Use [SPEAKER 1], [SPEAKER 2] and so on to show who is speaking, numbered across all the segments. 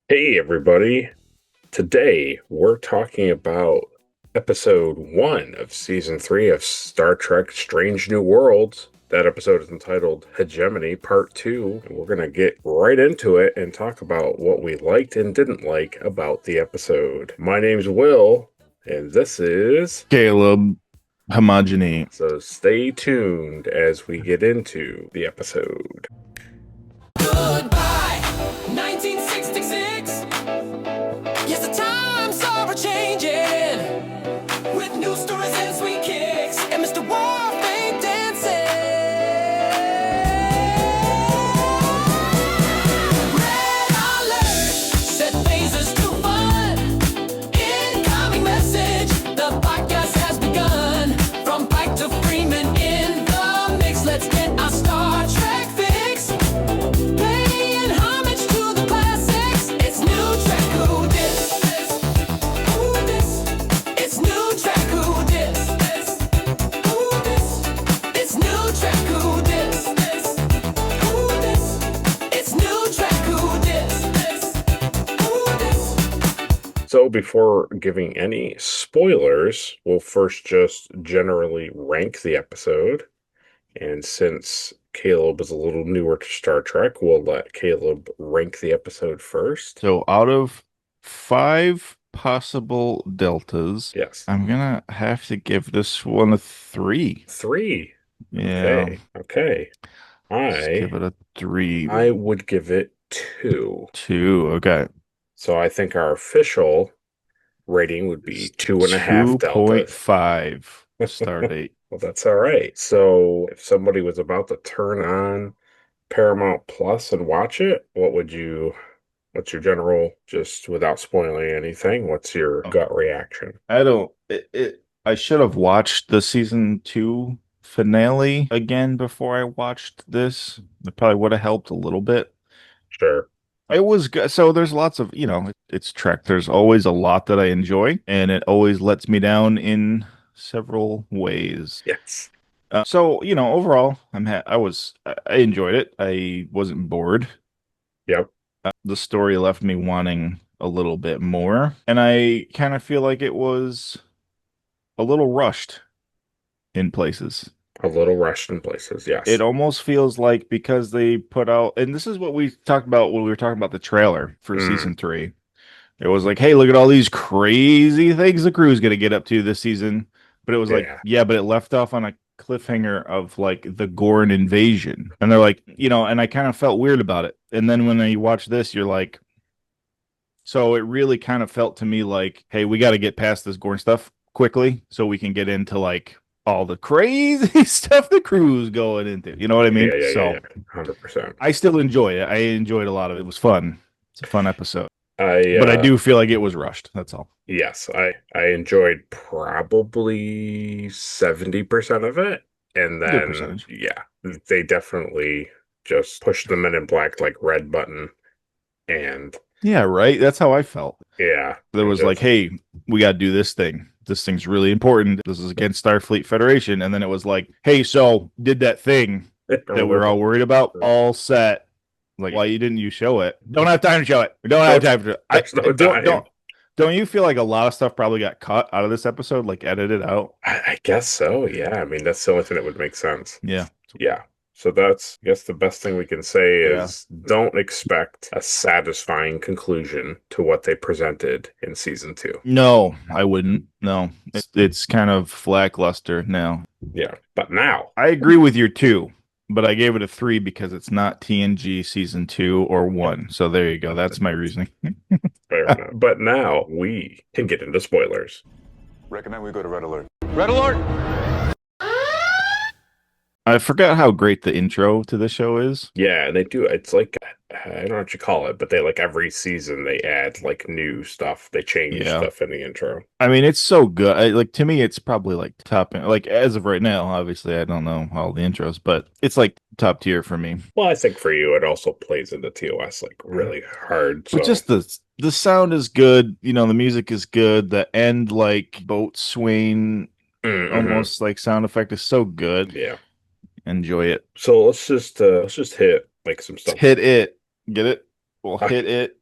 [SPEAKER 1] Hey, everybody. Today we're talking about episode 1 of season 3 of Star Trek Strange New Worlds. That episode is entitled Hegemony Part 2, and we're going to get right into it and talk about what we liked and didn't like about the episode. My name's Will, and this is
[SPEAKER 2] Caleb. Homogeny.
[SPEAKER 1] So stay tuned as we get into the episode.
[SPEAKER 3] Goodbye, 1966. Yes, the times are changing with new stories and sweet kicks, and Mr. Warfare dancing. Red alert, set lasers to fun. Incoming message, the podcast has begun. From Pike to Freeman in the mix, let's get our Star Trek fix. Paying homage to the classics. It's new Trek Who Dis. Who Dis? It's new Trek Who Dis. Who Dis? It's new Trek Who Dis. Who Dis? It's new Trek Who Dis. Who Dis?
[SPEAKER 1] So, before giving any spoilers, we'll first just generally rank the episode. And since Caleb is a little newer to Star Trek, we'll let Caleb rank the episode first.
[SPEAKER 2] So out of 5 possible deltas,
[SPEAKER 1] Yes.
[SPEAKER 2] I'm gonna have to give this one a 3.
[SPEAKER 1] 3.
[SPEAKER 2] Yeah.
[SPEAKER 1] Okay.
[SPEAKER 2] Let's give it a 3.
[SPEAKER 1] I would give it 2.
[SPEAKER 2] 2. Okay.
[SPEAKER 1] So I think our official rating would be 2.5 deltas.
[SPEAKER 2] 2.5 star date.
[SPEAKER 1] Well, that's all right. So if somebody was about to turn on Paramount Plus and watch it, what's your general, just without spoiling anything, what's your gut reaction?
[SPEAKER 2] I should have watched the season 2 finale again before I watched this. It probably would have helped a little bit.
[SPEAKER 1] Sure.
[SPEAKER 2] It was good. So there's lots of, it's Trek. There's always a lot that I enjoy, and it always lets me down in several ways.
[SPEAKER 1] Yes.
[SPEAKER 2] So, overall, I enjoyed it. I wasn't bored.
[SPEAKER 1] Yep.
[SPEAKER 2] The story left me wanting a little bit more, and I kind of feel like it was a little rushed in places.
[SPEAKER 1] A little rushed in places, yes.
[SPEAKER 2] It almost feels like because they put out, and this is what we talked about when we were talking about the trailer for season 3. It was like, hey, look at all these crazy things the crew's going to get up to this season. But it was like, yeah, but it left off on a cliffhanger of like the Gorn invasion. And they're like, and I kind of felt weird about it. And then when you watch this, you're like, so it really kind of felt to me like, hey, we got to get past this Gorn stuff quickly so we can get into like all the crazy stuff the crew's going into. You know what I mean?
[SPEAKER 1] Yeah, 100%.
[SPEAKER 2] I still enjoy it. I enjoyed a lot of it. It was fun. It's a fun episode.
[SPEAKER 1] But
[SPEAKER 2] I do feel like it was rushed. That's all.
[SPEAKER 1] Yes, I enjoyed probably 70% of it. And then, yeah, they definitely just pushed the Men in Black like red button. And
[SPEAKER 2] yeah, right. That's how I felt.
[SPEAKER 1] Yeah.
[SPEAKER 2] There was like, hey, we got to do this thing. This thing's really important. This is against Starfleet Federation. And then it was like, hey, so did that thing that we were all worried about, all set. Like, why didn't you show it? Don't have time to show it. We don't have time to. Don't you feel like a lot of stuff probably got cut out of this episode, like edited out?
[SPEAKER 1] I guess so. Yeah. I mean, that's the only thing that would make sense.
[SPEAKER 2] Yeah.
[SPEAKER 1] Yeah. So that's, I guess, the best thing we can say is don't expect a satisfying conclusion to what they presented in season 2.
[SPEAKER 2] No, I wouldn't. No, it's kind of lackluster now.
[SPEAKER 1] Yeah. But now
[SPEAKER 2] I agree with your 2. But I gave it a 3 because it's not TNG season 2 or 1. So there you go. That's my reasoning.
[SPEAKER 1] Fair enough. But now we can get into spoilers.
[SPEAKER 4] Recommend we go to Red Alert.
[SPEAKER 3] Red Alert!
[SPEAKER 2] I forgot how great the intro to the show is.
[SPEAKER 1] Yeah, they do. It's like, I don't know what you call it, but they like every season they add like new stuff. They change stuff in the intro.
[SPEAKER 2] I mean, it's so good. Like to me, it's probably like top, like as of right now, obviously I don't know all the intros, but it's like top tier for me.
[SPEAKER 1] Well, I think for you, it also plays into TOS like really hard. So.
[SPEAKER 2] But just the sound is good. The music is good. The end like boat swing, almost like sound effect is so good.
[SPEAKER 1] Yeah.
[SPEAKER 2] Enjoy it.
[SPEAKER 1] So let's just hit like some stuff.
[SPEAKER 2] Hit it. Get it? We'll hit it.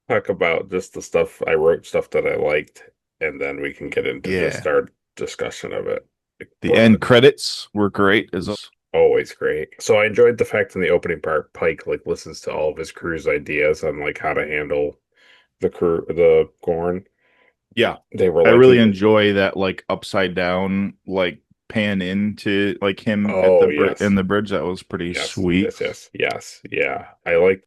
[SPEAKER 1] talk about just the stuff I wrote, stuff that I liked, and then we can get into
[SPEAKER 2] Yeah.
[SPEAKER 1] just our discussion of it.
[SPEAKER 2] The end credits were great as
[SPEAKER 1] Always great. So I enjoyed the fact in the opening part, Pike like listens to all of his crew's ideas on like how to handle the Gorn.
[SPEAKER 2] yeah.
[SPEAKER 1] They were
[SPEAKER 2] I
[SPEAKER 1] like,
[SPEAKER 2] really enjoy that like upside down like pan into like him at
[SPEAKER 1] oh
[SPEAKER 2] the
[SPEAKER 1] yes,
[SPEAKER 2] in the bridge. That was pretty
[SPEAKER 1] yes,
[SPEAKER 2] sweet.
[SPEAKER 1] yes, yeah. I like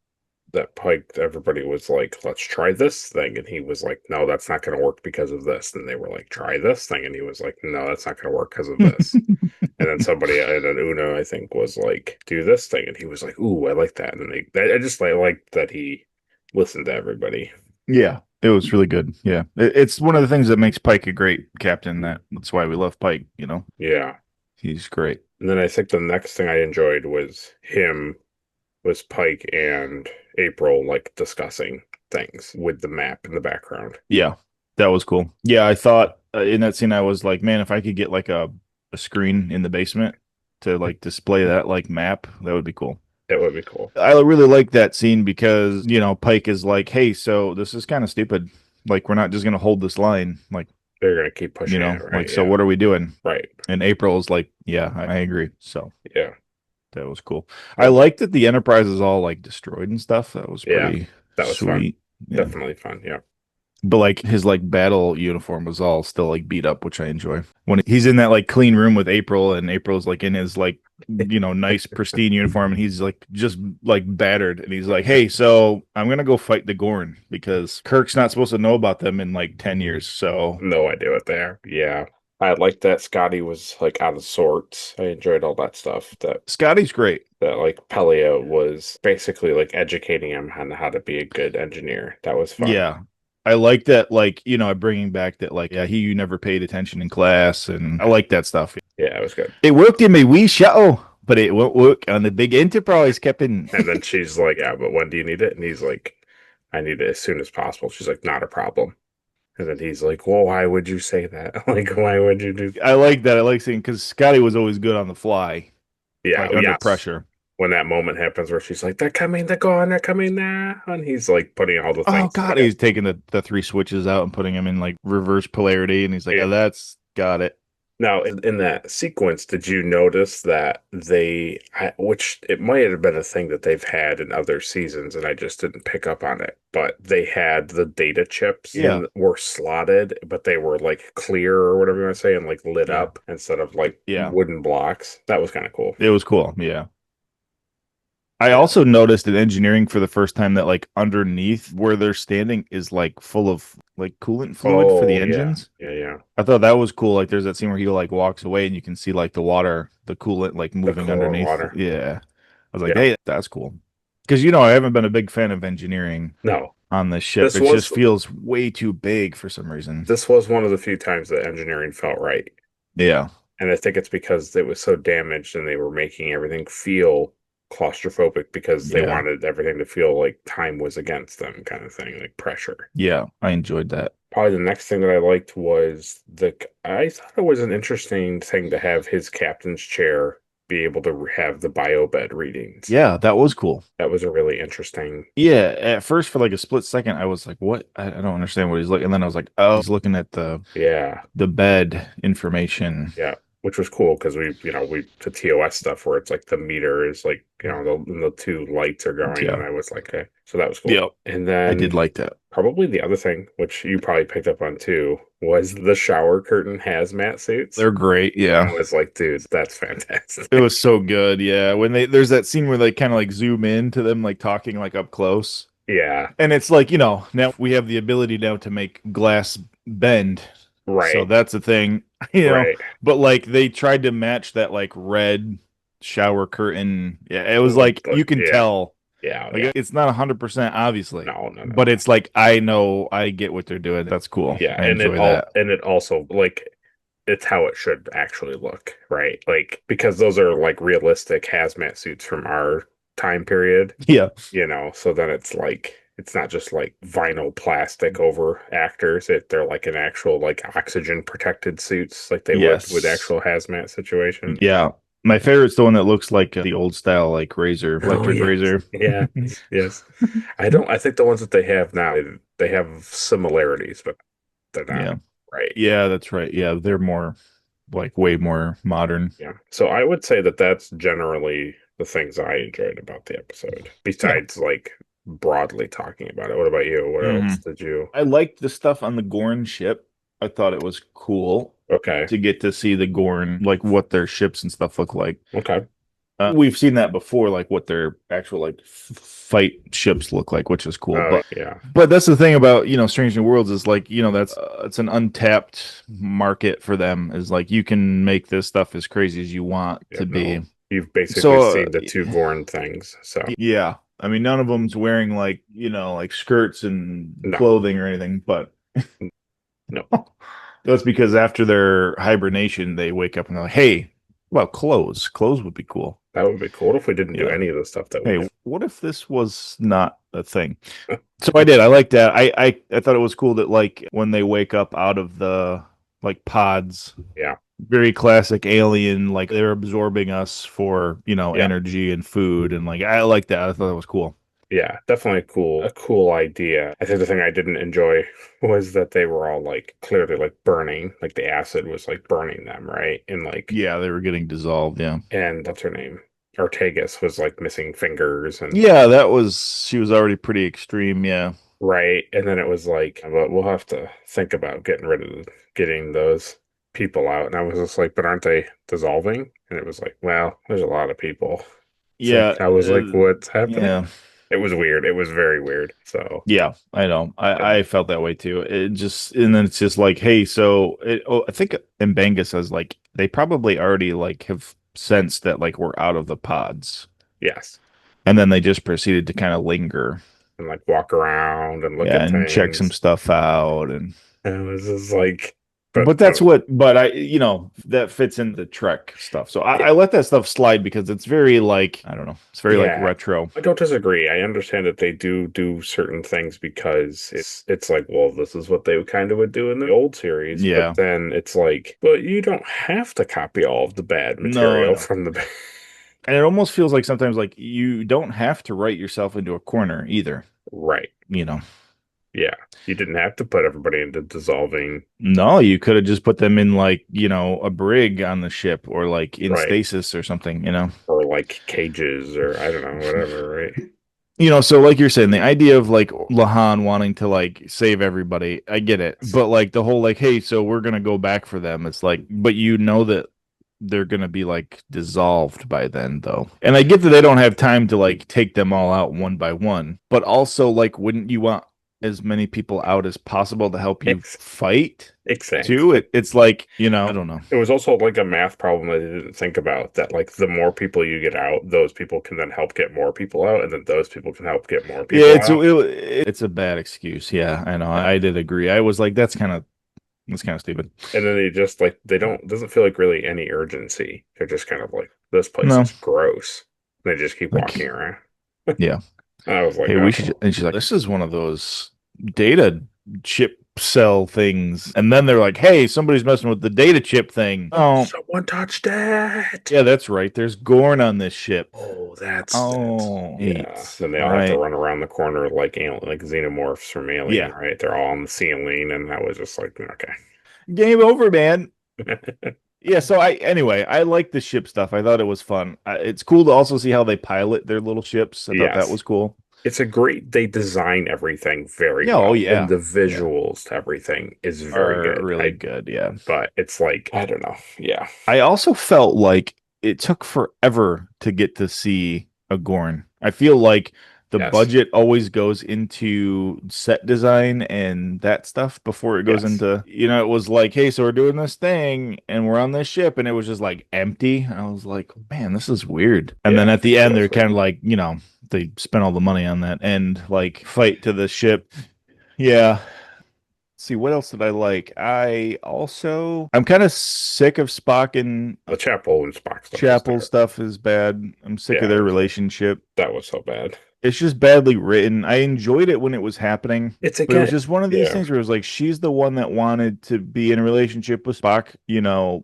[SPEAKER 1] that Pike. Everybody was like, let's try this thing, and he was like, no, that's not going to work because of this. And they were like, try this thing, and he was like, no, that's not going to work because of this. And then somebody, and then Una, I think, was like, do this thing. And he was like, ooh, I like that. And then I just like liked that he listened to everybody.
[SPEAKER 2] Yeah, it was really good. Yeah, it's one of the things that makes Pike a great captain. That's why we love Pike. You know,
[SPEAKER 1] Yeah.
[SPEAKER 2] he's great.
[SPEAKER 1] And then I think the next thing I enjoyed was Pike and April like discussing things with the map in the background.
[SPEAKER 2] Yeah, that was cool. Yeah, I thought in that scene, I was like, man, if I could get like a screen in the basement to like display that like map, that would be cool.
[SPEAKER 1] That would be cool.
[SPEAKER 2] I really like that scene because, you know, Pike is like, hey, so this is kind of stupid. Like, we're not just going to hold this line. Like,
[SPEAKER 1] They're gonna keep pushing
[SPEAKER 2] you know,
[SPEAKER 1] it, right?
[SPEAKER 2] like, so
[SPEAKER 1] Yeah.
[SPEAKER 2] what are we doing?
[SPEAKER 1] Right.
[SPEAKER 2] And April's like, yeah, I agree. So
[SPEAKER 1] Yeah.
[SPEAKER 2] that was cool. I like that the Enterprise is all like destroyed and stuff. That was
[SPEAKER 1] Yeah,
[SPEAKER 2] pretty
[SPEAKER 1] that was fun.
[SPEAKER 2] sweet. Yeah.
[SPEAKER 1] Definitely fun. Yeah.
[SPEAKER 2] But like his like battle uniform was all still like beat up, which I enjoy. When he's in that like clean room with April and April's like in his like, you know, nice pristine uniform and he's like just like battered and he's like, hey, so I'm gonna go fight the Gorn because Kirk's not supposed to know about them in like 10 years. So
[SPEAKER 1] No idea what they are. Yeah. I liked that Scotty was like out of sorts. I enjoyed all that stuff.
[SPEAKER 2] Scotty's great.
[SPEAKER 1] That like Pelia was basically like educating him on how to be a good engineer. That was fun.
[SPEAKER 2] Yeah. I like that, like, you know, bringing back that, like, yeah, you never paid attention in class. And I like that stuff.
[SPEAKER 1] Yeah, it was good.
[SPEAKER 2] It worked in my wee shuttle, but it won't work on the big Enterprise, Captain.
[SPEAKER 1] And then she's like, yeah, but when do you need it? And he's like, I need it as soon as possible. She's like, not a problem. And then he's like, well, why would you say that? Like, why would you do
[SPEAKER 2] I like that. I like seeing because Scotty was always good on the fly,
[SPEAKER 1] Yeah,
[SPEAKER 2] like under
[SPEAKER 1] yes.
[SPEAKER 2] pressure.
[SPEAKER 1] When that moment happens where she's like, they're coming, they're going, they're coming now. And he's like putting all the
[SPEAKER 2] Oh
[SPEAKER 1] things
[SPEAKER 2] God,
[SPEAKER 1] together.
[SPEAKER 2] he's taking the three switches out and putting them in like reverse polarity, and he's like,
[SPEAKER 1] Yeah.
[SPEAKER 2] "Oh, that's got it."
[SPEAKER 1] Now, in that sequence, did you notice that which it might have been a thing that they've had in other seasons, and I just didn't pick up on it, but they had the data chips
[SPEAKER 2] Yeah.
[SPEAKER 1] were slotted, but they were like clear or whatever you want to say, and like lit
[SPEAKER 2] Yeah.
[SPEAKER 1] up instead of like
[SPEAKER 2] Yeah.
[SPEAKER 1] wooden blocks. That was kind of cool.
[SPEAKER 2] It was cool. Yeah. I also noticed in engineering for the first time that like underneath where they're standing is like full of like coolant fluid for the
[SPEAKER 1] yeah.
[SPEAKER 2] engines.
[SPEAKER 1] Yeah.
[SPEAKER 2] I thought that was cool. Like there's that scene where he like walks away and you can see like the water, the coolant like moving
[SPEAKER 1] coolant
[SPEAKER 2] underneath.
[SPEAKER 1] water.
[SPEAKER 2] Yeah. I was like,
[SPEAKER 1] Yeah.
[SPEAKER 2] hey, that's cool. Because you know, I haven't been a big fan of engineering
[SPEAKER 1] No,
[SPEAKER 2] on this ship.
[SPEAKER 1] This
[SPEAKER 2] It
[SPEAKER 1] was-
[SPEAKER 2] just feels way too big for some reason.
[SPEAKER 1] this was one of the few times that engineering felt right.
[SPEAKER 2] Yeah.
[SPEAKER 1] And I think it's because it was so damaged and they were making everything feel claustrophobic because they
[SPEAKER 2] Yeah.
[SPEAKER 1] wanted everything to feel like time was against them, kind of thing, like pressure.
[SPEAKER 2] Yeah. I enjoyed that.
[SPEAKER 1] Probably the next thing that I liked was I thought it was an interesting thing to have his captain's chair be able to have the bio bed readings.
[SPEAKER 2] Yeah, that was cool.
[SPEAKER 1] That was a really interesting.
[SPEAKER 2] Yeah, at first for like a split second, I was like, "What? I don't understand what he's looking." And then I was like, "Oh, he's looking at
[SPEAKER 1] Yeah,
[SPEAKER 2] the bed information."
[SPEAKER 1] yeah, which was cool because we the TOS stuff where it's like the meter is like the two lights are going,
[SPEAKER 2] Yeah.
[SPEAKER 1] and I was like, okay, so that was cool.
[SPEAKER 2] Yep.
[SPEAKER 1] And then
[SPEAKER 2] I did like that.
[SPEAKER 1] probably the other thing, which you probably picked up on too, was the shower curtain hazmat suits.
[SPEAKER 2] They're great.
[SPEAKER 1] I
[SPEAKER 2] Yeah.
[SPEAKER 1] was like, dude, that's fantastic.
[SPEAKER 2] It was so good. Yeah. When there's that scene where they kind of like zoom in to them like talking like up close.
[SPEAKER 1] Yeah,
[SPEAKER 2] And it's like, you know, now we have the ability now to make glass bend.
[SPEAKER 1] right.
[SPEAKER 2] So that's a thing, you know.
[SPEAKER 1] right.
[SPEAKER 2] But like they tried to match that like red shower curtain. Yeah, it was like you can
[SPEAKER 1] Yeah.
[SPEAKER 2] tell.
[SPEAKER 1] Yeah,
[SPEAKER 2] Like
[SPEAKER 1] yeah.
[SPEAKER 2] it's not 100% obviously.
[SPEAKER 1] No.
[SPEAKER 2] But it's like I know I get what they're doing. That's cool.
[SPEAKER 1] Yeah,
[SPEAKER 2] I
[SPEAKER 1] and
[SPEAKER 2] enjoy that.
[SPEAKER 1] and it also like it's how it should actually look, right? Like because those are like realistic hazmat suits from our time period,
[SPEAKER 2] Yeah.
[SPEAKER 1] so then it's like it's not just like vinyl plastic over actors. They're like an actual like oxygen protected suits like they
[SPEAKER 2] Yes.
[SPEAKER 1] would with actual hazmat situation.
[SPEAKER 2] Yeah. My favorite's the one that looks like the old style, like razor,
[SPEAKER 1] Oh,
[SPEAKER 2] electric
[SPEAKER 1] yes.
[SPEAKER 2] razor.
[SPEAKER 1] Yeah, yes. I think the ones that they have now, they have similarities, but they're not
[SPEAKER 2] Yeah.
[SPEAKER 1] right.
[SPEAKER 2] Yeah, that's right. Yeah, they're more like way more modern.
[SPEAKER 1] Yeah. So I would say that that's generally the things I enjoyed about the episode, besides like broadly talking about it. What about you? What else
[SPEAKER 2] Mhm.
[SPEAKER 1] did you?
[SPEAKER 2] I liked the stuff on the Gorn ship. I thought it was cool
[SPEAKER 1] Okay.
[SPEAKER 2] to get to see the Gorn, like what their ships and stuff look like.
[SPEAKER 1] Okay.
[SPEAKER 2] We've seen that before, like what their actual like fight ships look like, which is cool.
[SPEAKER 1] Oh, yeah.
[SPEAKER 2] But that's the thing about Strange New Worlds is like that's it's an untapped market for them. Is like you can make this stuff as crazy as you want
[SPEAKER 1] Yeah,
[SPEAKER 2] to be.
[SPEAKER 1] no. You've basically
[SPEAKER 2] So
[SPEAKER 1] seen the two Gorn things. So
[SPEAKER 2] yeah, I mean none of them's wearing like like skirts and
[SPEAKER 1] no,
[SPEAKER 2] clothing or anything, but
[SPEAKER 1] no.
[SPEAKER 2] that's because after their hibernation, they wake up and they're like, "Hey, well, clothes. Clothes would be cool."
[SPEAKER 1] That would be cool if we didn't do
[SPEAKER 2] Yeah.
[SPEAKER 1] any of the stuff that we
[SPEAKER 2] Hey,
[SPEAKER 1] did.
[SPEAKER 2] what if this was not a thing? So I did. I like that. I thought it was cool that like when they wake up out of the like pods,
[SPEAKER 1] Yeah.
[SPEAKER 2] very classic alien, like they're absorbing us for,
[SPEAKER 1] Yeah.
[SPEAKER 2] energy and food and like I like that. I thought that was cool.
[SPEAKER 1] Yeah, definitely a cool idea. I think the thing I didn't enjoy was that they were all like clearly like burning, like the acid was like burning them, right? And like
[SPEAKER 2] Yeah, they were getting dissolved, yeah.
[SPEAKER 1] and what's her name? Ortegas was like missing fingers and
[SPEAKER 2] Yeah, she was already pretty extreme, yeah.
[SPEAKER 1] right. And then it was like, but we'll have to think about getting those people out. And I was just like, but aren't they dissolving? And it was like, well, there's a lot of people. It's
[SPEAKER 2] Yeah,
[SPEAKER 1] like I was like, what's happening?
[SPEAKER 2] yeah.
[SPEAKER 1] It was weird. It was very weird. So
[SPEAKER 2] Yeah, I know. I felt that way too. It just and then it's just like, hey, so I think Mbanga says like they probably already like have sensed that like we're out of the pods,
[SPEAKER 1] yes.
[SPEAKER 2] and then they just proceeded to kind of linger,
[SPEAKER 1] And like walk around and look
[SPEAKER 2] yeah,
[SPEAKER 1] at
[SPEAKER 2] and check some
[SPEAKER 1] things.
[SPEAKER 2] stuff out, and
[SPEAKER 1] And it was just like,
[SPEAKER 2] but that's what. But that fits in the Trek stuff. So I let that stuff slide because it's very like I don't know, it's very like
[SPEAKER 1] yeah,
[SPEAKER 2] retro.
[SPEAKER 1] I don't disagree. I understand that they do certain things because it's like, well, this is what they kind of would do in the old series.
[SPEAKER 2] Yeah.
[SPEAKER 1] But then it's like, but you don't have to copy all of the bad material
[SPEAKER 2] No.
[SPEAKER 1] from the.
[SPEAKER 2] And it almost feels like sometimes like you don't have to write yourself into a corner either.
[SPEAKER 1] Right. Yeah. You didn't have to put everybody into dissolving.
[SPEAKER 2] No, you could have just put them in like, a brig on the ship or like in
[SPEAKER 1] Right.
[SPEAKER 2] stasis or something,
[SPEAKER 1] Or like cages or I don't know, whatever, right?
[SPEAKER 2] So like you're saying, the idea of like Lahan wanting to like save everybody, I get it. But like the whole like, hey, so we're gonna go back for them. It's like, but that they're gonna be like dissolved by then though. And I get that they don't have time to like take them all out one by one. But also like wouldn't you want as many people out as possible to help you fight
[SPEAKER 1] Exactly.
[SPEAKER 2] too? It's like, I don't know.
[SPEAKER 1] It was also like a math problem that they didn't think about that like the more people you get out, those people can then help get more people out, and then those people can help get more people
[SPEAKER 2] Yeah,
[SPEAKER 1] out.
[SPEAKER 2] it's a bad excuse. Yeah, I know. I did agree. I was like, that's kind of stupid.
[SPEAKER 1] And then they just like doesn't feel like really any urgency. They're just kind of like this place
[SPEAKER 2] No.
[SPEAKER 1] is gross. They just keep
[SPEAKER 2] Like,
[SPEAKER 1] walking around.
[SPEAKER 2] Yeah.
[SPEAKER 1] I was like,
[SPEAKER 2] Hey, we should. And she's like, this is one of those data chip cell things. And then they're like, hey, somebody's messing with the data chip thing. Oh,
[SPEAKER 1] someone touched it.
[SPEAKER 2] yeah, that's right. There's Gorn on this ship.
[SPEAKER 1] Oh, that's
[SPEAKER 2] Oh,
[SPEAKER 1] yeah. Then they all have to run around the corner like xenomorphs from Alien,
[SPEAKER 2] Yeah.
[SPEAKER 1] right? They're all on the ceiling, and I was just like, okay.
[SPEAKER 2] Game over, man. Yeah, so I like the ship stuff. I thought it was fun. It's cool to also see how they pilot their little ships. I thought that was cool.
[SPEAKER 1] It's they design everything very
[SPEAKER 2] Yeah,
[SPEAKER 1] well.
[SPEAKER 2] oh, yeah.
[SPEAKER 1] And the visuals to everything is very good.
[SPEAKER 2] Really good, yeah.
[SPEAKER 1] But it's like, I don't know. Yeah.
[SPEAKER 2] I also felt like it took forever to get to see a Gorn. I feel like the budget always goes into set design and that stuff before it goes into, it was like, hey, so we're doing this thing and we're on this ship, and it was just like empty. I was like, man, this is weird. And then at the end, they're kind of like, they spent all the money on that and like fight to the ship. Yeah. See, what else did I like? I'm kind of sick of Spock and
[SPEAKER 1] the Chapel and Spock stuff.
[SPEAKER 2] Chapel stuff is bad. I'm sick of their relationship.
[SPEAKER 1] That was so bad.
[SPEAKER 2] It's just badly written. I enjoyed it when it was happening.
[SPEAKER 1] It's
[SPEAKER 2] But it was
[SPEAKER 1] again,
[SPEAKER 2] just one of these things where it was like she's the one that wanted to be in a relationship with Spock,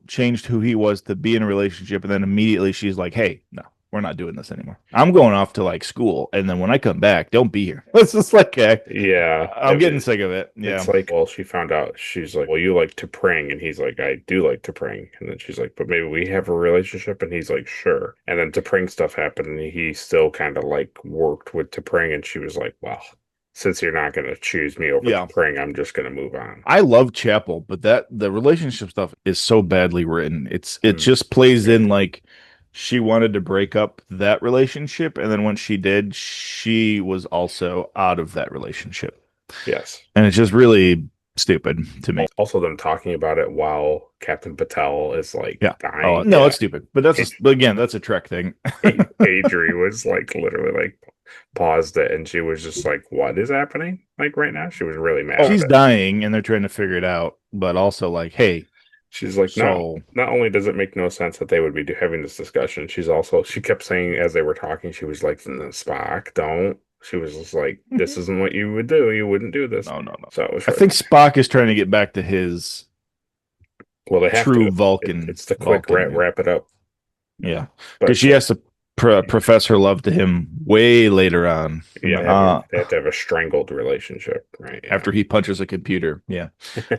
[SPEAKER 2] changed who he was to be in a relationship, and then immediately she's like, "Hey, no, we're not doing this anymore. I'm going off to like school, and then when I come back, don't be here." It's just like,
[SPEAKER 1] yeah.
[SPEAKER 2] I'm getting sick of it. Yeah.
[SPEAKER 1] It's like, well, she found out. She's like, well, you like to pring, and he's like, I do like to pring, and then she's like, but maybe we have a relationship, and he's like, sure. And then to pring stuff happened, and he still kind of like worked with to pring, and she was like, well, since you're not going to choose me over
[SPEAKER 2] Yeah.
[SPEAKER 1] pring, I'm just going to move on.
[SPEAKER 2] I love Chapel, but the relationship stuff is so badly written. It
[SPEAKER 1] Mm.
[SPEAKER 2] just plays in like she wanted to break up that relationship, and then when she did, she was also out of that relationship.
[SPEAKER 1] Yes.
[SPEAKER 2] And it's just really stupid to me.
[SPEAKER 1] Also, them talking about it while Captain Patel is like
[SPEAKER 2] Yeah.
[SPEAKER 1] dying.
[SPEAKER 2] Oh, no,
[SPEAKER 1] Yeah.
[SPEAKER 2] it's stupid. But but again, that's a Trek thing.
[SPEAKER 1] Adri was like literally like paused it, and she was just like, what is happening like right now? She was really mad.
[SPEAKER 2] She's
[SPEAKER 1] at it.
[SPEAKER 2] dying and they're trying to figure it out, but also like, hey,
[SPEAKER 1] She's like, no,
[SPEAKER 2] so
[SPEAKER 1] not only does it make no sense that they would be having this discussion, she kept saying as they were talking, she was like, Spock, don't. She was just like, this isn't what you would do. You wouldn't do this.
[SPEAKER 2] no.
[SPEAKER 1] So it was
[SPEAKER 2] I think Spock is trying to get back to his
[SPEAKER 1] well, they have
[SPEAKER 2] true
[SPEAKER 1] to.
[SPEAKER 2] Vulcan.
[SPEAKER 1] It's the quick
[SPEAKER 2] Vulcan,
[SPEAKER 1] wrap it up.
[SPEAKER 2] Yeah.
[SPEAKER 1] But
[SPEAKER 2] Because she has to profess her love to him way later on.
[SPEAKER 1] yeah, they have to have a strangled relationship, right? Yeah.
[SPEAKER 2] After he punches a computer. Yeah.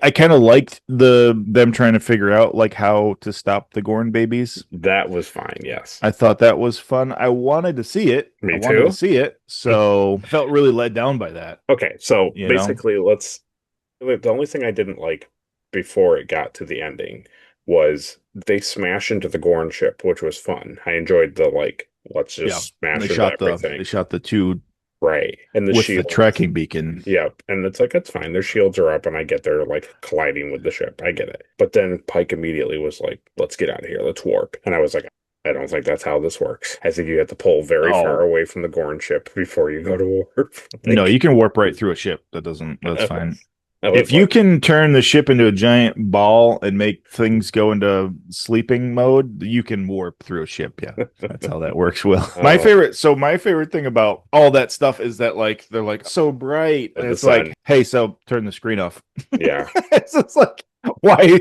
[SPEAKER 2] I kind of liked them trying to figure out like how to stop the Gorn babies.
[SPEAKER 1] That was fine, yes.
[SPEAKER 2] I thought that was fun. I wanted to see it.
[SPEAKER 1] Me
[SPEAKER 2] I wanted
[SPEAKER 1] too.
[SPEAKER 2] to see it. So I felt really let down by that.
[SPEAKER 1] Okay, so
[SPEAKER 2] You know?
[SPEAKER 1] basically the only thing I didn't like before it got to the ending was they smash into the Gorn ship, which was fun. I enjoyed the like, let's just smash
[SPEAKER 2] They
[SPEAKER 1] into
[SPEAKER 2] shot
[SPEAKER 1] everything.
[SPEAKER 2] they shot the two
[SPEAKER 1] Right. And the
[SPEAKER 2] with
[SPEAKER 1] shield
[SPEAKER 2] the tracking beacon.
[SPEAKER 1] Yep. And it's like, it's fine. Their shields are up, and I get they're like colliding with the ship. I get it. But then Pike immediately was like, let's get out of here. Let's warp. And I was like, I don't think that's how this works. I think you have to pull very far away from the Gorn ship before you go to warp.
[SPEAKER 2] No, you can warp right through a ship. That's fine.
[SPEAKER 1] I was
[SPEAKER 2] If you can turn the ship into a giant ball and make things go into sleeping mode, you can warp through a ship. Yeah, that's how that works. Will my favorite thing about all that stuff is that like they're like so bright. And it's like, hey, so turn the screen off.
[SPEAKER 1] Yeah,
[SPEAKER 2] it's just like why?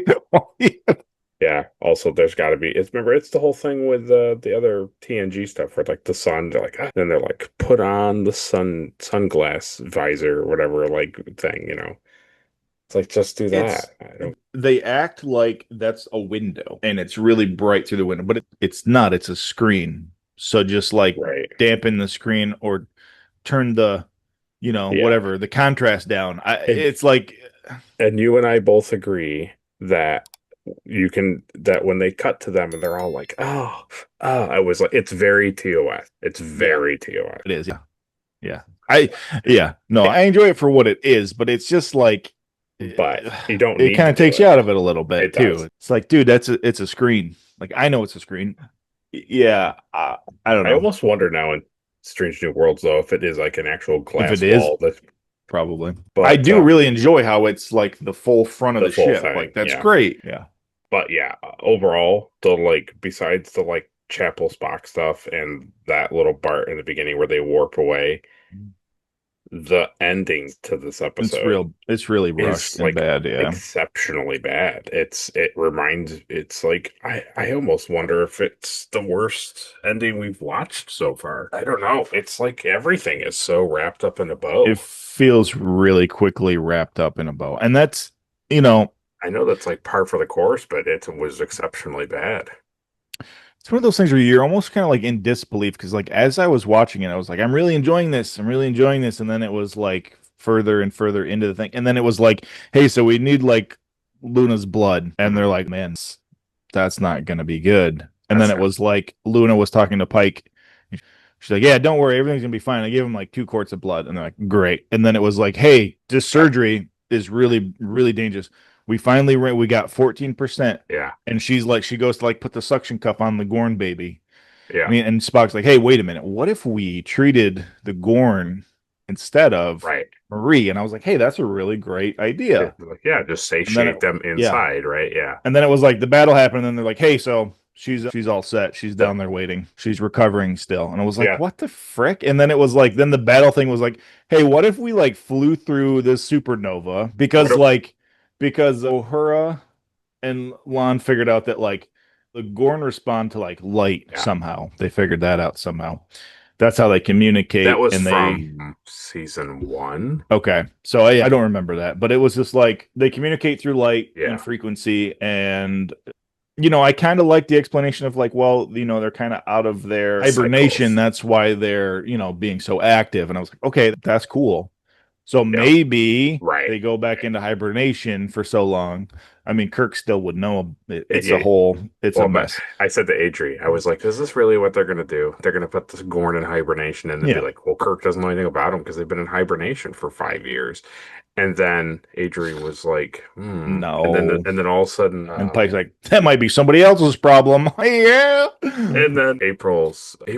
[SPEAKER 1] Yeah. Also, there's got to be. It's the whole thing with the other TNG stuff where like the sun. They're like, then they're like, put on the sunglass visor or whatever like thing. It's like, just do that.
[SPEAKER 2] They act like that's a window and it's really bright through the window, but it's not. It's a screen. So just like dampen the screen or turn the, whatever, the contrast down. It's like.
[SPEAKER 1] And you and I both agree that that when they cut to them and they're all like, I was like, it's very TOS. It's very TOS.
[SPEAKER 2] It is. Yeah. I enjoy it for what it is, but it's just like,
[SPEAKER 1] but you don't.
[SPEAKER 2] It kind of takes you out of it a little bit too.
[SPEAKER 1] Does.
[SPEAKER 2] It's like, dude, it's a screen. Like I know it's a screen. Yeah, I don't know.
[SPEAKER 1] I almost wonder now in Strange New Worlds though if it is like an actual glass wall.
[SPEAKER 2] Probably. But I do really enjoy how it's like the full front of the ship.
[SPEAKER 1] Thing,
[SPEAKER 2] like that's great. Yeah.
[SPEAKER 1] But yeah, overall, besides the like Chapel Spock stuff and that little part in the beginning where they warp away. The ending to this episode
[SPEAKER 2] it's really rushed and bad,
[SPEAKER 1] exceptionally bad. It's like I almost wonder if it's the worst ending we've watched so far. I don't know. It's like everything is so wrapped up in a bow.
[SPEAKER 2] It feels really quickly wrapped up in a bow. And that's I
[SPEAKER 1] know that's like par for the course, but it was exceptionally bad.
[SPEAKER 2] It's one of those things where you're almost kind of like in disbelief because like as I was watching it, I was like, I'm really enjoying this. And then it was like further and further into the thing. And then it was like, hey, so we need like Luna's blood. And they're like, man, that's not going to be good. And then it was like Luna was talking to Pike. She's like, yeah, don't worry. Everything's going to be fine. I gave him like 2 quarts of blood. And they're like, great. And then it was like, hey, this surgery is really, really dangerous. We finally we got 14%.
[SPEAKER 1] Yeah.
[SPEAKER 2] And she's like, she goes to like put the suction cup on the Gorn baby.
[SPEAKER 1] Yeah.
[SPEAKER 2] And Spock's like, hey, wait a minute. What if we treated the Gorn instead of Marie? And I was like, hey, that's a really great idea.
[SPEAKER 1] Just satiate them inside, right? Yeah.
[SPEAKER 2] And then it was like the battle happened, and they're like, hey, so She's all set. She's down there waiting. She's recovering still. And I was like,
[SPEAKER 1] Yeah.
[SPEAKER 2] what the frick? And then it was like, then the battle thing was like, hey, what if we like flew through this supernova? Because because Uhura and Lon figured out that like the Gorn respond to like light somehow. They figured that out somehow. That's how they communicate.
[SPEAKER 1] That was
[SPEAKER 2] and
[SPEAKER 1] from season 1.
[SPEAKER 2] Okay. So I don't remember that, but it was just like they communicate through light
[SPEAKER 1] Yeah.
[SPEAKER 2] and frequency. And, you know, I kind of like the explanation of like, well, you know, they're kind of out of their hibernation.
[SPEAKER 1] Cycles.
[SPEAKER 2] That's why they're, you know, being so active. And I was like, okay, that's cool. So maybe they go back into hibernation for so long. I mean, Kirk still would know it's a mess.
[SPEAKER 1] I said to Adri, I was like, is this really what they're going to do? They're going to put this Gorn in hibernation and then be like, well, Kirk doesn't know anything about them because they've been in hibernation for 5 years. And then Adri was like,
[SPEAKER 2] no.
[SPEAKER 1] And then all of a sudden...
[SPEAKER 2] and Pike's like, that might be somebody else's problem. Yeah.
[SPEAKER 1] And then April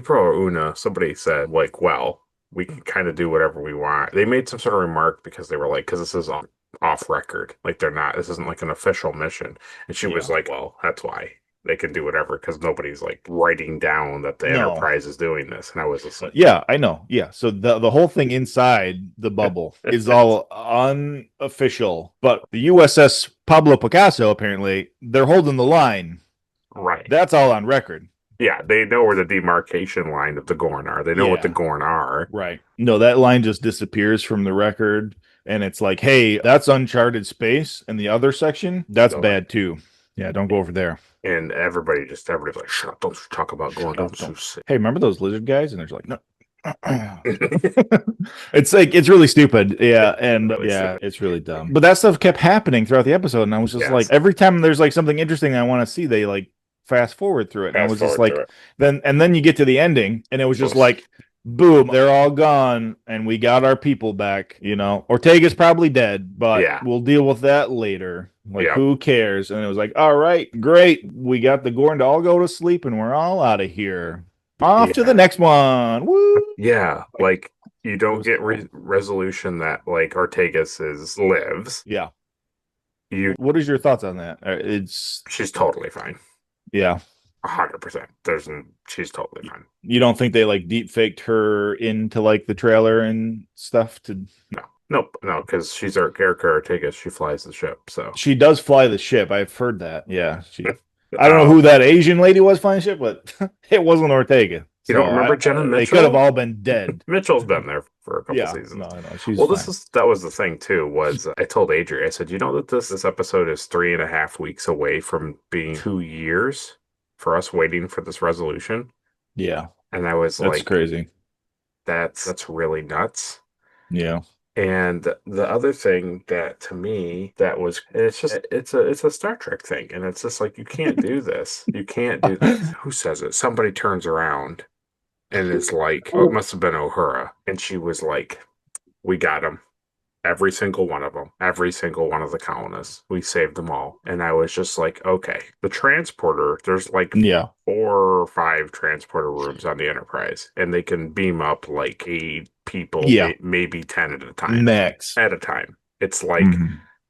[SPEAKER 1] or Una, somebody said, like, well, we can kind of do whatever we want. They made some sort of remark because they were like, because this is off record. Like, this isn't like an official mission. And she was like, well, that's why. They can do whatever because nobody's like writing down that the Enterprise is doing this. And I was just like,
[SPEAKER 2] yeah, I know. Yeah. So the whole thing inside the bubble is all unofficial. But the USS Pablo Picasso, apparently, they're holding the line.
[SPEAKER 1] Right.
[SPEAKER 2] That's all on record.
[SPEAKER 1] Yeah, they know where the demarcation line of the Gorn are. They know what the Gorn are.
[SPEAKER 2] Right. No, that line just disappears from the record. And it's like, hey, that's uncharted space. And the other section, that's bad too. Yeah, don't go over there.
[SPEAKER 1] And everybody's like, shut up, don't talk about Gorn. Don't.
[SPEAKER 2] Hey, remember those lizard guys? And they're like, no. It's like, it's really stupid. Yeah. And it's really dumb. But that stuff kept happening throughout the episode. And I was just like, every time there's like something interesting I want to see, they like fast forward through it. And I was just like, then you get to the ending and it was just like, boom, they're all gone and we got our people back. You know, Ortega's probably dead, but we'll deal with that later. Like, who cares? And it was like, all right, great. We got the Gorn to all go to sleep and we're all out of here. Off to the next one. Woo!
[SPEAKER 1] Yeah, like you don't get resolution that like Ortega's lives.
[SPEAKER 2] Yeah. What is your thoughts on that?
[SPEAKER 1] She's totally fine.
[SPEAKER 2] Yeah.
[SPEAKER 1] 100%. She's totally fine.
[SPEAKER 2] You don't think they like deep faked her into like the trailer and stuff to
[SPEAKER 1] No, because she's Erica Ortega. She flies the ship, so
[SPEAKER 2] she does fly the ship. I've heard that. Yeah, I don't know who that Asian lady was flying the ship, but it wasn't Ortega.
[SPEAKER 1] You don't remember Jenna Mitchell?
[SPEAKER 2] They could have all been dead.
[SPEAKER 1] Mitchell's been there for a couple seasons.
[SPEAKER 2] No, I know. She's
[SPEAKER 1] that was the thing too. Was I told Adri? I said, you know that this episode is 3.5 weeks away from being 2 years for us waiting for this resolution.
[SPEAKER 2] Yeah,
[SPEAKER 1] and I was like,
[SPEAKER 2] that's crazy.
[SPEAKER 1] That's really nuts.
[SPEAKER 2] Yeah.
[SPEAKER 1] And the other thing that to me that was it's a Star Trek thing, and it's just like you can't do this. You can't do this. Who says it? Somebody turns around and is like, oh, it must have been Uhura, and she was like, "We got him, every single one of them, every single one of the colonists. We saved them all." And I was just like, okay, the transporter. There's like 4 or 5 transporter rooms on the Enterprise, and they can beam up like 8 people, maybe 10 at a time,
[SPEAKER 2] max
[SPEAKER 1] at a time. It's like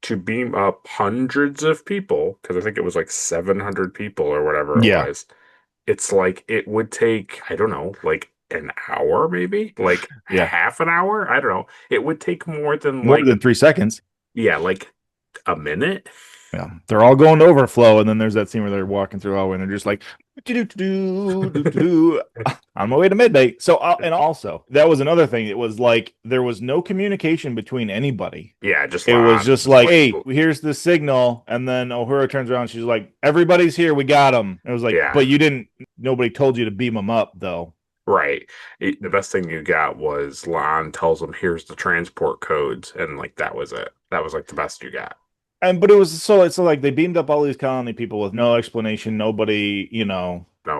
[SPEAKER 1] to beam up hundreds of people, because I think it was like 700 people or whatever it was. It's like it would take, I don't know, like an hour, maybe like half an hour. I don't know. It would take more than
[SPEAKER 2] 3 seconds.
[SPEAKER 1] Yeah, like a minute.
[SPEAKER 2] Yeah, they're all going to overflow, and then there's that scene where they're walking through the hallway, and they're just like, on my way to midnight. So, and also that was another thing. It was like there was no communication between anybody.
[SPEAKER 1] Yeah, it was
[SPEAKER 2] just like, hey, here's the signal, and then Uhura turns around, she's like, everybody's here, we got them. It was like, but nobody told you to beam them up, though.
[SPEAKER 1] Right. The best thing you got was Lon tells them, here's the transport codes, and like that was it. That was like the best you got.
[SPEAKER 2] But it was so like they beamed up all these colony people with no explanation. Nobody,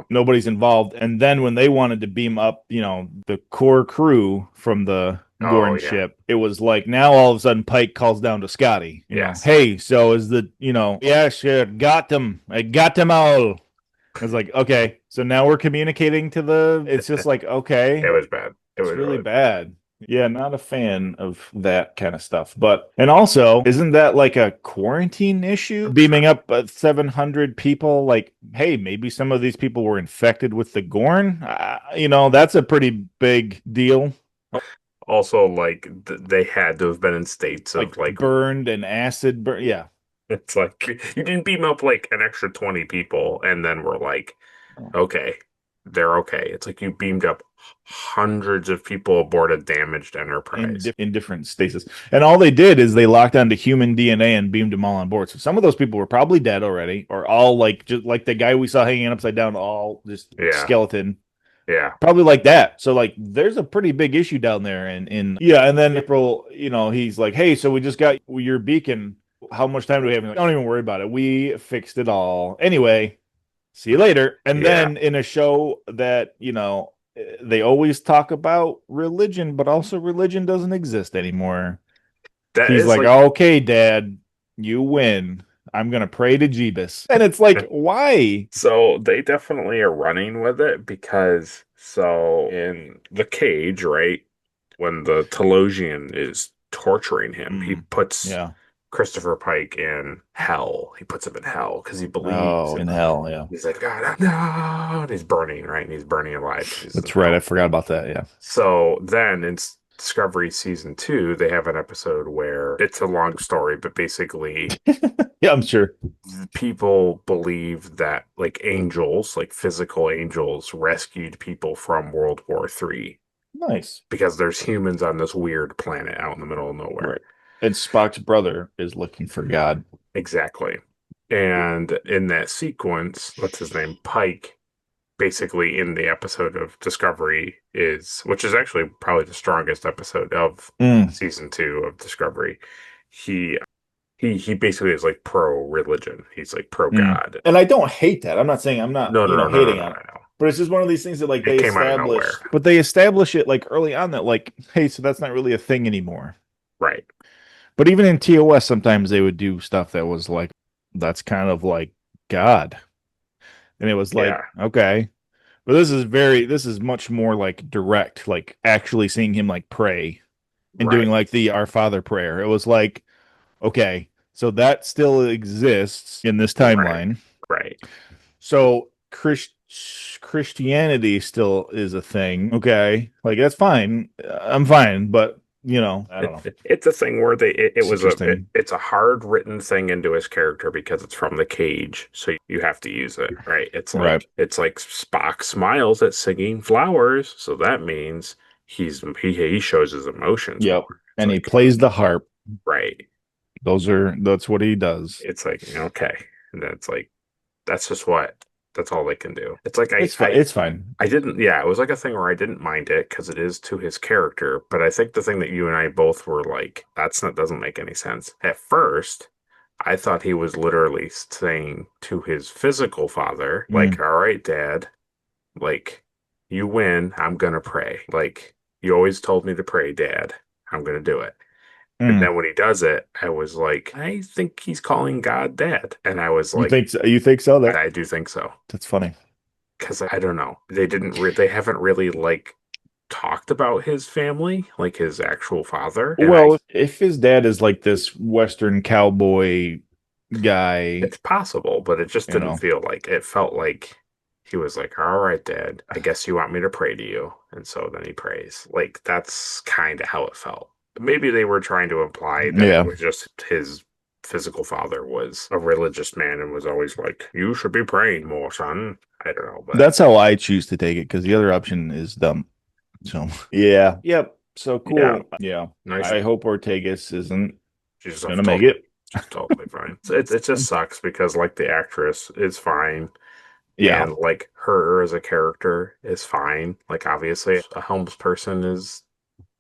[SPEAKER 2] nobody's involved. And then when they wanted to beam up, the core crew from the Gorn ship, it was like now all of a sudden Pike calls down to Scotty. Hey, so is sure, got them. I got them all. I was like, okay, so now we're communicating to it's just like, okay.
[SPEAKER 1] It was bad.
[SPEAKER 2] It was really bad. Yeah, not a fan of that kind of stuff. But, and also, isn't that like a quarantine issue? Beaming up 700 people, like, hey, maybe some of these people were infected with the Gorn. That's a pretty big deal.
[SPEAKER 1] Also, like they had to have been in states
[SPEAKER 2] Like
[SPEAKER 1] of like
[SPEAKER 2] burned and acid burn. Yeah.
[SPEAKER 1] it's like you didn't beam up like an extra 20 people and then we're like, okay, they're okay. It's like you beamed up hundreds of people aboard a damaged Enterprise.
[SPEAKER 2] In different stasis. And all they did is they locked onto human DNA and beamed them all on board. So some of those people were probably dead already, or all like just like the guy we saw hanging upside down, all just
[SPEAKER 1] Yeah,
[SPEAKER 2] skeleton.
[SPEAKER 1] yeah,
[SPEAKER 2] Probably like that. So like there's a pretty big issue down there and yeah, and then April, he's like, hey, so we just got your beacon. How much time do we have? Like, don't even worry about it. We fixed it all. Anyway, see you later. And
[SPEAKER 1] yeah.
[SPEAKER 2] then in a show that, they always talk about religion, but also religion doesn't exist anymore.
[SPEAKER 1] That
[SPEAKER 2] He's
[SPEAKER 1] is
[SPEAKER 2] like,
[SPEAKER 1] like
[SPEAKER 2] okay, Dad, you win. I'm gonna pray to Jeebus. And it's like, why?
[SPEAKER 1] so they definitely are running with it because so in the cage, right, when the Telosian is torturing him, he puts
[SPEAKER 2] Yeah.
[SPEAKER 1] Christopher Pike in hell. He puts him in hell because he believes
[SPEAKER 2] Oh, in hell, yeah.
[SPEAKER 1] he's like, God, no, and he's burning, right? And he's burning alive. He's in
[SPEAKER 2] That's right. I
[SPEAKER 1] hell.
[SPEAKER 2] forgot about that. Yeah.
[SPEAKER 1] So then in Discovery season 2, they have an episode where it's a long story, but basically
[SPEAKER 2] Yeah, I'm sure.
[SPEAKER 1] people believe that like angels, like physical angels, rescued people from World War III
[SPEAKER 2] Nice.
[SPEAKER 1] because there's humans on this weird planet out in the middle of nowhere.
[SPEAKER 2] Right. And Spock's brother is looking for God.
[SPEAKER 1] Exactly. And in that sequence, what's his name? Pike, basically in the episode of Discovery which is actually probably the strongest episode of season 2 of Discovery. He basically is like pro religion. He's like pro God.
[SPEAKER 2] And I don't hate that. I'm not saying I'm not,
[SPEAKER 1] No, no, no, no, no,
[SPEAKER 2] hating
[SPEAKER 1] no,
[SPEAKER 2] on
[SPEAKER 1] no,
[SPEAKER 2] it.
[SPEAKER 1] no.
[SPEAKER 2] But it's just one of these things that like
[SPEAKER 1] It
[SPEAKER 2] they
[SPEAKER 1] came out of
[SPEAKER 2] establish,
[SPEAKER 1] nowhere.
[SPEAKER 2] but they establish it like early on that like, hey, so that's not really a thing anymore.
[SPEAKER 1] Right.
[SPEAKER 2] But even in TOS, sometimes they would do stuff that was like, that's kind of like God. And it was like,
[SPEAKER 1] Yeah.
[SPEAKER 2] okay. But this is much more like direct, like actually seeing him like pray and doing
[SPEAKER 1] Right.
[SPEAKER 2] like the Our Father prayer. It was like, okay, so that still exists in this timeline.
[SPEAKER 1] Right.
[SPEAKER 2] So Christianity still is a thing. Okay. Like that's fine. I'm fine, but I don't know.
[SPEAKER 1] It's a thing where
[SPEAKER 2] It's interesting.
[SPEAKER 1] it's a hard written thing into his character because it's from the cage, so you have to use it, right?
[SPEAKER 2] Right.
[SPEAKER 1] It's like Spock smiles at singing flowers, so that means he shows his emotions
[SPEAKER 2] Yep.
[SPEAKER 1] more. It's
[SPEAKER 2] And he
[SPEAKER 1] like,
[SPEAKER 2] plays the harp.
[SPEAKER 1] right.
[SPEAKER 2] That's what he does.
[SPEAKER 1] It's like, okay. And that's like that's all they can do. It's like
[SPEAKER 2] It's fine.
[SPEAKER 1] I didn't, yeah, it was like a thing where I didn't mind it because it is to his character. But I think the thing that you and I both were like, doesn't make any sense. At first, I thought he was literally saying to his physical father, like, all right, Dad, like, you win. I'm going to pray. Like, you always told me to pray, Dad. I'm going to do it. And then when he does it, I was like, I think he's calling God Dad. And I was like,
[SPEAKER 2] You think so?
[SPEAKER 1] I do think so.
[SPEAKER 2] That's funny.
[SPEAKER 1] Because I don't know, they haven't really like talked about his family, like his actual father. And
[SPEAKER 2] Well, if his dad is like this Western cowboy guy,
[SPEAKER 1] it's possible, but it just
[SPEAKER 2] You
[SPEAKER 1] didn't
[SPEAKER 2] know.
[SPEAKER 1] feel like it felt like he was like, all right, Dad, I guess you want me to pray to you. And so then he prays. Like that's kind of how it felt. Maybe they were trying to imply that
[SPEAKER 2] Yeah.
[SPEAKER 1] it was just his physical father was a religious man and was always like, you should be praying more, son. I don't know, but
[SPEAKER 2] That's how I choose to take it because the other option is dumb. So yeah. Yep. So cool.
[SPEAKER 1] Yeah.
[SPEAKER 2] Yeah.
[SPEAKER 1] nice.
[SPEAKER 2] I hope Ortegas isn't
[SPEAKER 1] She's
[SPEAKER 2] gonna make it.
[SPEAKER 1] Just totally fine. So it just sucks because like the actress is fine.
[SPEAKER 2] Yeah.
[SPEAKER 1] And like her as a character is fine. Like obviously a Helms person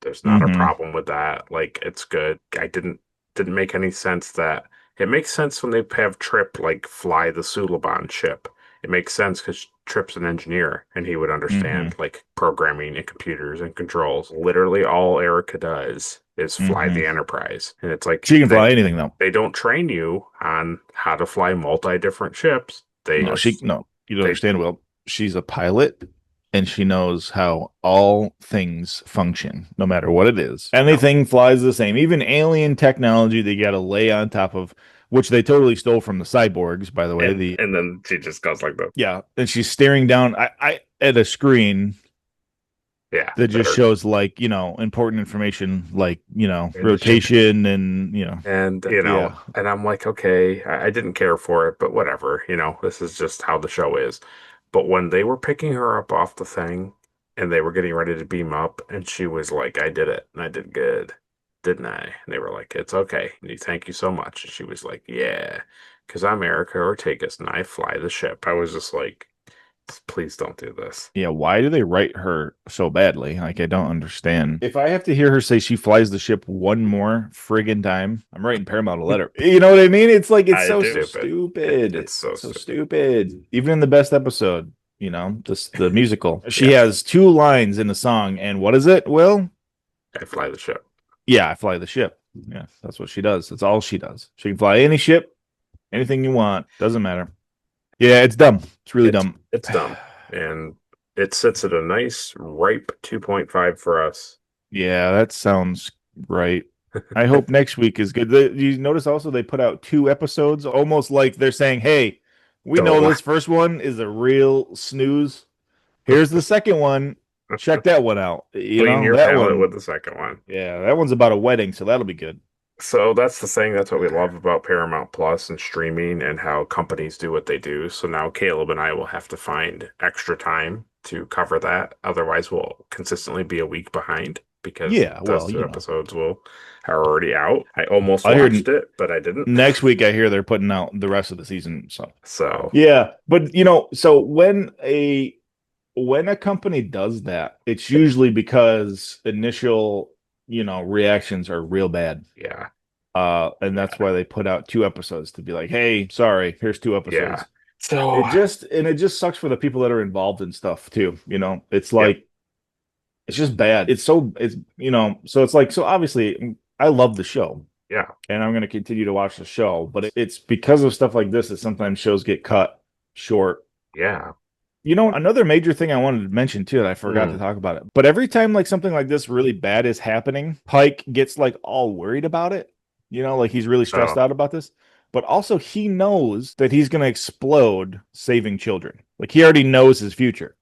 [SPEAKER 1] there's not a
[SPEAKER 2] Mhm.
[SPEAKER 1] problem with that. Like it's good. I didn't make any sense that it makes sense when they have Trip like fly the Suliban ship. It makes sense because Trip's an engineer and he would understand like programming and computers and controls. Literally all Erica does is fly the Enterprise. And it's like
[SPEAKER 2] She can fly anything though.
[SPEAKER 1] they don't train you on how to fly multi different ships. They
[SPEAKER 2] No, you don't understand. Well, she's a pilot and she knows how all things function, no matter what it is. Anything flies the same. Even alien technology they got to lay on top of, which they totally stole from the cyborgs, by the way.
[SPEAKER 1] And then she just goes like this.
[SPEAKER 2] Yeah, and she's staring down I at a screen
[SPEAKER 1] Yeah.
[SPEAKER 2] that just shows like, important information like, rotation and,
[SPEAKER 1] And,
[SPEAKER 2] Yeah.
[SPEAKER 1] and I'm like, okay, I didn't care for it, but whatever, this is just how the show is. But when they were picking her up off the thing and they were getting ready to beam up, and she was like, I did it and I did good, didn't I? And they were like, it's okay. Thank you so much. And she was like, yeah, because I'm Erica Ortegas and I fly the ship. I was just like, please don't do this.
[SPEAKER 2] Yeah, why do they write her so badly? Like, I don't understand. If I have to hear her say she flies the ship one more friggin' time, I'm writing Paramount a letter. You know what I mean? It's like, it's so stupid.
[SPEAKER 1] It's so
[SPEAKER 2] stupid. Even in the best episode, the musical, she has 2 lines in the song, and what is it, Will?
[SPEAKER 1] I fly the ship.
[SPEAKER 2] Yeah, I fly the ship. Yeah, that's what she does. That's all she does. She can fly any ship, anything you want. Doesn't matter. Yeah, it's dumb. It's really dumb.
[SPEAKER 1] It's dumb. And it sits at a nice, ripe 2.5 for us.
[SPEAKER 2] Yeah, that sounds right. I hope next week is good. You notice also they put out 2 episodes, almost like they're saying, hey, we know this first one is a real snooze. Here's the second one. Check that one out.
[SPEAKER 1] Clean your palate with the second one.
[SPEAKER 2] Yeah, that one's about a wedding, so that'll be good.
[SPEAKER 1] So that's the thing. That's what we love about Paramount Plus and streaming and how companies do what they do. So now Caleb and I will have to find extra time to cover that. Otherwise, we'll consistently be a week behind because those 2 episodes are already out. I almost watched it, but I didn't.
[SPEAKER 2] Next week, I hear they're putting out the rest of the season.
[SPEAKER 1] So
[SPEAKER 2] yeah, but so when a company does that, it's usually because initial reactions are real bad.
[SPEAKER 1] Yeah.
[SPEAKER 2] And that's why they put out 2 episodes to be like, hey, sorry, here's 2 episodes.
[SPEAKER 1] Yeah. So
[SPEAKER 2] it just sucks for the people that are involved in stuff too. It's like, it's just bad. So it's like, so obviously I love the show.
[SPEAKER 1] Yeah.
[SPEAKER 2] And I'm going to continue to watch the show, but it's because of stuff like this that sometimes shows get cut short.
[SPEAKER 1] Yeah.
[SPEAKER 2] Another major thing I wanted to mention too, that I forgot to talk about it. But every time like something like this really bad is happening, Pike gets like all worried about it. Like he's really stressed out about this. But also he knows that he's going to explode saving children. Like he already knows his future.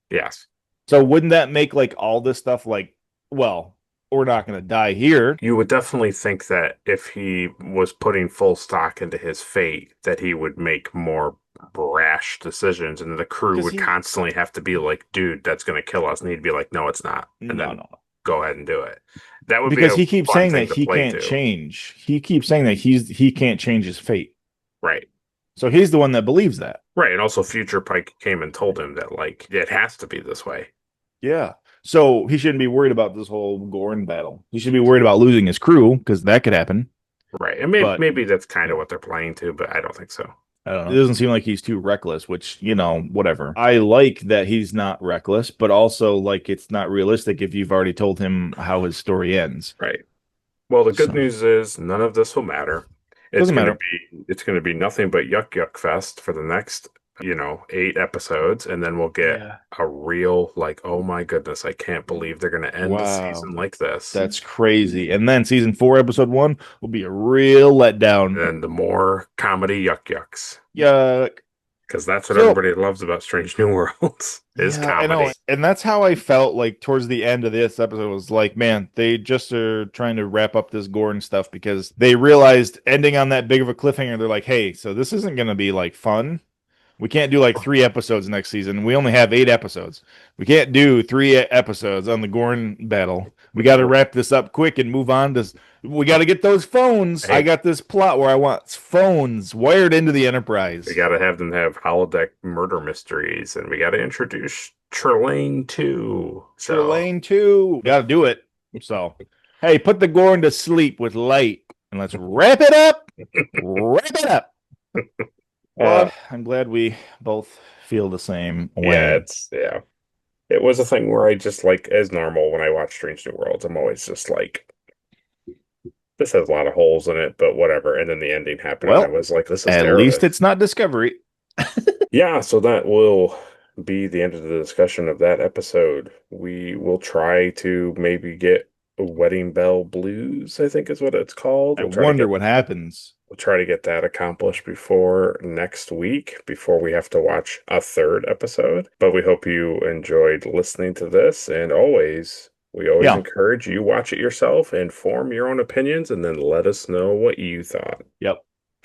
[SPEAKER 1] Yes.
[SPEAKER 2] So wouldn't that make like all this stuff like, well, we're not going to die here.
[SPEAKER 1] You would definitely think that if he was putting full stock into his fate, that he would make more brash decisions, and the crew would constantly have to be like, dude, that's going to kill us, and he'd be like, no, it's not, and then go ahead and do it. That would
[SPEAKER 2] because
[SPEAKER 1] be
[SPEAKER 2] he keeps saying that he can't change. He keeps saying that he can't change his fate.
[SPEAKER 1] Right.
[SPEAKER 2] So he's the one that believes that.
[SPEAKER 1] Right. And also future Pike came and told him that like it has to be this way.
[SPEAKER 2] Yeah. So he shouldn't be worried about this whole Gorn battle. He should be worried about losing his crew, because that could happen.
[SPEAKER 1] Right. And maybe that's kind of what they're playing to, but I don't think so.
[SPEAKER 2] I don't know. It doesn't seem like he's too reckless, which, whatever. I like that he's not reckless, but also like it's not realistic if you've already told him how his story ends.
[SPEAKER 1] Right. Well, the good news is none of this will matter. It's going to be nothing but yuck fest for the next 8 episodes, and then we'll get a real like, oh my goodness, I can't believe they're going to end the season like this.
[SPEAKER 2] That's crazy. And then season 4, episode 1 will be a real letdown.
[SPEAKER 1] And the more comedy yucks.
[SPEAKER 2] Yuck.
[SPEAKER 1] Because that's what everybody loves about Strange New Worlds is comedy.
[SPEAKER 2] I know. And that's how I felt like towards the end of this episode. Was like, man, they just are trying to wrap up this Gorn stuff, because they realized ending on that big of a cliffhanger, they're like, hey, so this isn't going to be like fun. We can't do like 3 episodes next season. We only have 8 episodes. We can't do 3 episodes on the Gorn battle. We got to wrap this up quick and move on to. We got to get those phones. I got this plot where I want phones wired into the Enterprise.
[SPEAKER 1] We got to have them have holodeck murder mysteries, and we got to introduce Trelane 2.
[SPEAKER 2] Trelane 2. Got to do it. So, hey, put the Gorn to sleep with light, and let's wrap it up. Wrap it up. Well, I'm glad we both feel the same way.
[SPEAKER 1] Yeah, it was a thing where I just like, as normal, when I watch Strange New Worlds, I'm always just like, this has a lot of holes in it, but whatever. And then the ending happened, and I was like, this is
[SPEAKER 2] at
[SPEAKER 1] terrible.
[SPEAKER 2] Least it's not Discovery.
[SPEAKER 1] Yeah, so that will be the end of the discussion of that episode. We will try to maybe get Wedding Bell Blues, I think is what it's called.
[SPEAKER 2] I
[SPEAKER 1] We'll try to
[SPEAKER 2] wonder
[SPEAKER 1] get
[SPEAKER 2] what happens.
[SPEAKER 1] We'll try to get that accomplished before next week, before we have to watch a third episode. But we hope you enjoyed listening to this. And we always
[SPEAKER 2] Yeah.
[SPEAKER 1] encourage you watch it yourself and form your own opinions, and then let us know what you thought.
[SPEAKER 2] Yep.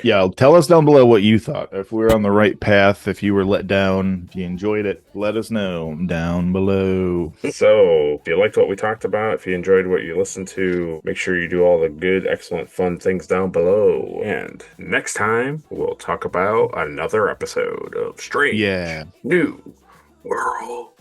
[SPEAKER 2] Yeah, tell us down below what you thought. If we're on the right path, if you were let down, if you enjoyed it, let us know down below.
[SPEAKER 1] So, if you liked what we talked about, if you enjoyed what you listened to, make sure you do all the good, excellent, fun things down below. And next time, we'll talk about another episode of Strange New World.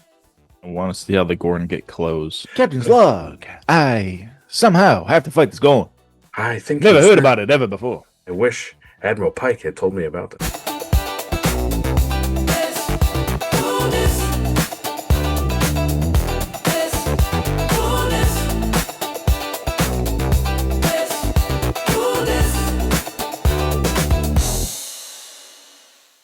[SPEAKER 2] I want to see how the Gorn get close. Captain's log. I somehow have to fight this Gorn.
[SPEAKER 1] I think
[SPEAKER 2] Never heard about it ever before.
[SPEAKER 1] I wish Admiral Pike had told me about this.